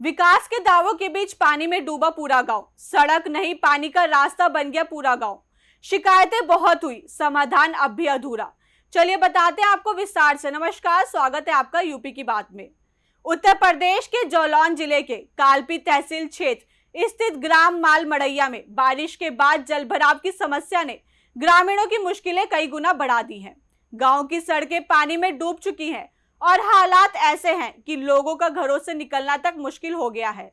विकास के दावों के बीच पानी में डूबा पूरा गांव। सड़क नहीं, पानी का रास्ता बन गया पूरा गांव। शिकायतें बहुत हुई, समाधान अब भी अधूरा। चलिए बताते हैं आपको विस्तार से। नमस्कार, स्वागत है आपका यूपी की बात में। उत्तर प्रदेश के जालौन जिले के कालपी तहसील क्षेत्र स्थित ग्राम माल मड़ैया में बारिश के बाद जलभराव की समस्या ने ग्रामीणों की मुश्किलें कई गुना बढ़ा दी हैं। गांव की सड़कें पानी में डूब चुकी हैं और हालात ऐसे हैं कि लोगों का घरों से निकलना तक मुश्किल हो गया है।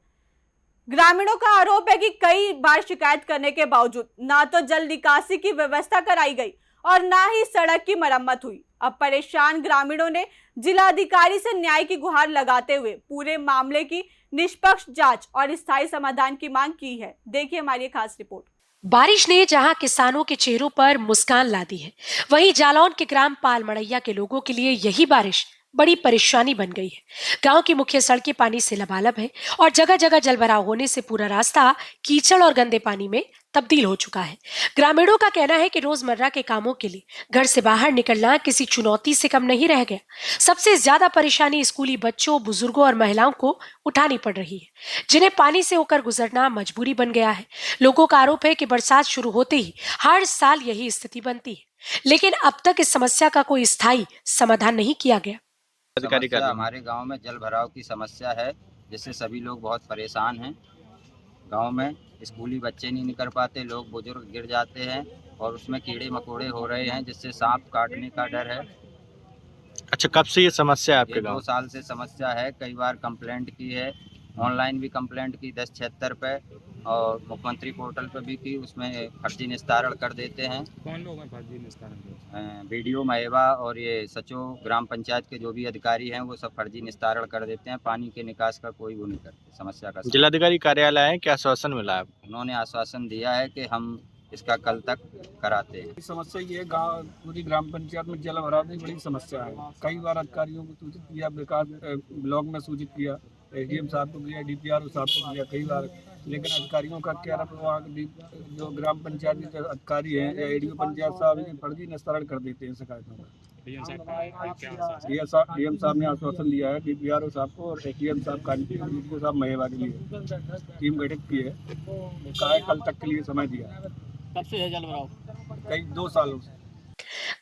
ग्रामीणों का आरोप है कि कई बार शिकायत करने के बावजूद ना तो जल निकासी की व्यवस्था कराई गई और ना ही सड़क की मरम्मत हुई। अब परेशान ग्रामीणों ने जिलाधिकारी से न्याय की गुहार लगाते हुए पूरे मामले की निष्पक्ष जांच और स्थायी समाधान की मांग की है। देखिए हमारी खास रिपोर्ट। बारिश ने जहां किसानों के चेहरों पर मुस्कान ला दी है, वहीं जालौन के ग्राम पाल मड़ैया के लोगों के लिए यही बारिश बड़ी परेशानी बन गई है। गांव की मुख्य सड़कें पानी से लबालब है और जगह जगह जलभराव होने से पूरा रास्ता कीचड़ और गंदे पानी में तब्दील हो चुका है। ग्रामीणों का कहना है कि रोजमर्रा के कामों के लिए घर से बाहर निकलना किसी चुनौती से कम नहीं रह गया। सबसे ज्यादा परेशानी स्कूली बच्चों, बुजुर्गों और महिलाओं को उठानी पड़ रही है, जिन्हें पानी से होकर गुजरना मजबूरी बन गया है। लोगों का आरोप है कि बरसात शुरू होते ही हर साल यही स्थिति बनती है, लेकिन अब तक इस समस्या का कोई स्थायी समाधान नहीं किया गया। समस्या हमारे गांव में जल भराव की समस्या है, जिससे सभी लोग बहुत परेशान हैं। गांव में स्कूली बच्चे नहीं निकल पाते, लोग बुजुर्ग गिर जाते हैं और उसमें कीड़े मकोड़े हो रहे हैं, जिससे सांप काटने का डर है। अच्छा, कब से ये समस्या है आपके 2 गांव? साल से समस्या है। कई बार कंप्लेंट की है, ऑनलाइन भी कंप्लेंट की 1076 पे और मुख्यमंत्री पोर्टल पे भी की। उसमें फर्जी निस्तारण कर देते हैं। कौन लोग हैं फर्जी निस्तारण? बीडीओ महवा और ये सचो ग्राम पंचायत के जो भी अधिकारी हैं वो सब फर्जी निस्तारण कर देते हैं। पानी के निकास का कोई वो नहीं करते। समस्या का जिलाधिकारी कार्यालय आए, क्या आश्वासन मिला है आपको? उन्होंने आश्वासन दिया है कि हम इसका कल तक कराते हैं। समस्या ये गांव पूरी ग्राम पंचायत में जल भराव की बड़ी समस्या है। कई बार अधिकारियों को सूचित किया, विकास ब्लॉक में सूचित किया, एसडीएम साहब को किया, डीपीआरओ साहब को किया कई बार, लेकिन अधिकारियों का क्या वहाँ जो ग्राम पंचायत के अधिकारी हैं या एडीओ पंचायत साहब फर्जी निस्तारण कर देते हैं शिकायतों का। डीएम साहब ने आश्वासन दिया है डीपीआरओ साहब को और एसडीएम साहब कानपुर साहब महेवा के लिए टीम गठित की है। कहा कल तक के लिए समय दिया है। कब से है जल भराव? कई 2 सालों से।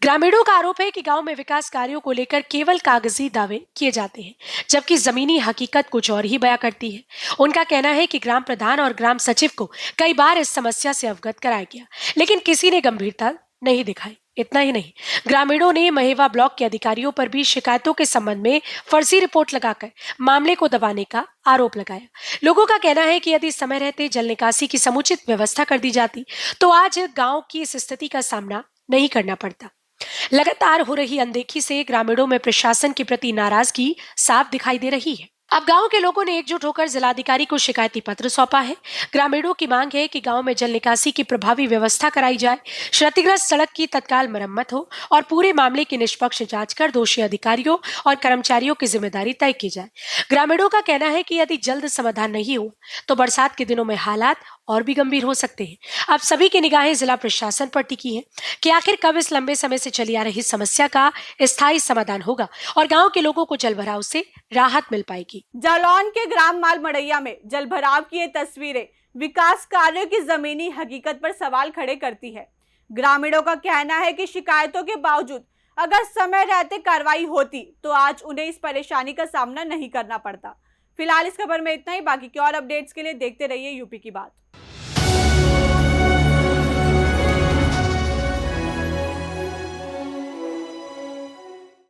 ग्रामीणों का आरोप है कि गांव में विकास कार्यों को लेकर केवल कागजी दावे किए जाते हैं, जबकि जमीनी हकीकत कुछ और ही बयां करती है। उनका कहना है कि ग्राम प्रधान और ग्राम सचिव को कई बार इस समस्या से अवगत कराया गया, लेकिन किसी ने गंभीरता नहीं दिखाई। इतना ही नहीं, ग्रामीणों ने महेवा ब्लॉक के अधिकारियों पर भी शिकायतों के संबंध में फर्जी रिपोर्ट लगाकर मामले को दबाने का आरोप लगाया। लोगों का कहना है कि यदि समय रहते जल निकासी की समुचित व्यवस्था कर दी जाती तो आज गांव की इस स्थिति का सामना नहीं करना पड़ता। लगातार हो रही अनदेखी से ग्रामीणों में प्रशासन के प्रति नाराजगी साफ दिखाई दे रही है। अब गांव के लोगों ने एकजुट होकर जिलाधिकारी को शिकायती पत्र सौंपा है। ग्रामीणों की मांग है कि गांव में जल निकासी की प्रभावी व्यवस्था कराई जाए, क्षतिग्रस्त सड़क की तत्काल मरम्मत हो और पूरे मामले की निष्पक्ष जांच कर दोषी अधिकारियों और कर्मचारियों की जिम्मेदारी तय की जाए। ग्रामीणों का कहना है कि यदि जल्द समाधान नहीं हो तो बरसात के दिनों में हालात और भी गंभीर हो सकते हैं। अब सभी की निगाहें जिला प्रशासन पर टिकी हैं कि आखिर कब इस लंबे समय से चली आ रही समस्या का स्थायी समाधान होगा और गांव के लोगों को जलभराव से राहत मिल पाएगी। जालौन के ग्राम माल मड़ैया में जलभराव की ये तस्वीरें विकास कार्यों की जमीनी हकीकत पर सवाल खड़े करती है। ग्रामीणों का कहना है कि शिकायतों के बावजूद अगर समय रहते कार्रवाई होती तो आज उन्हें इस परेशानी का सामना नहीं करना पड़ता। फिलहाल इस खबर में इतना ही। बाकी के और अपडेट्स के लिए देखते रहिए यूपी की बात।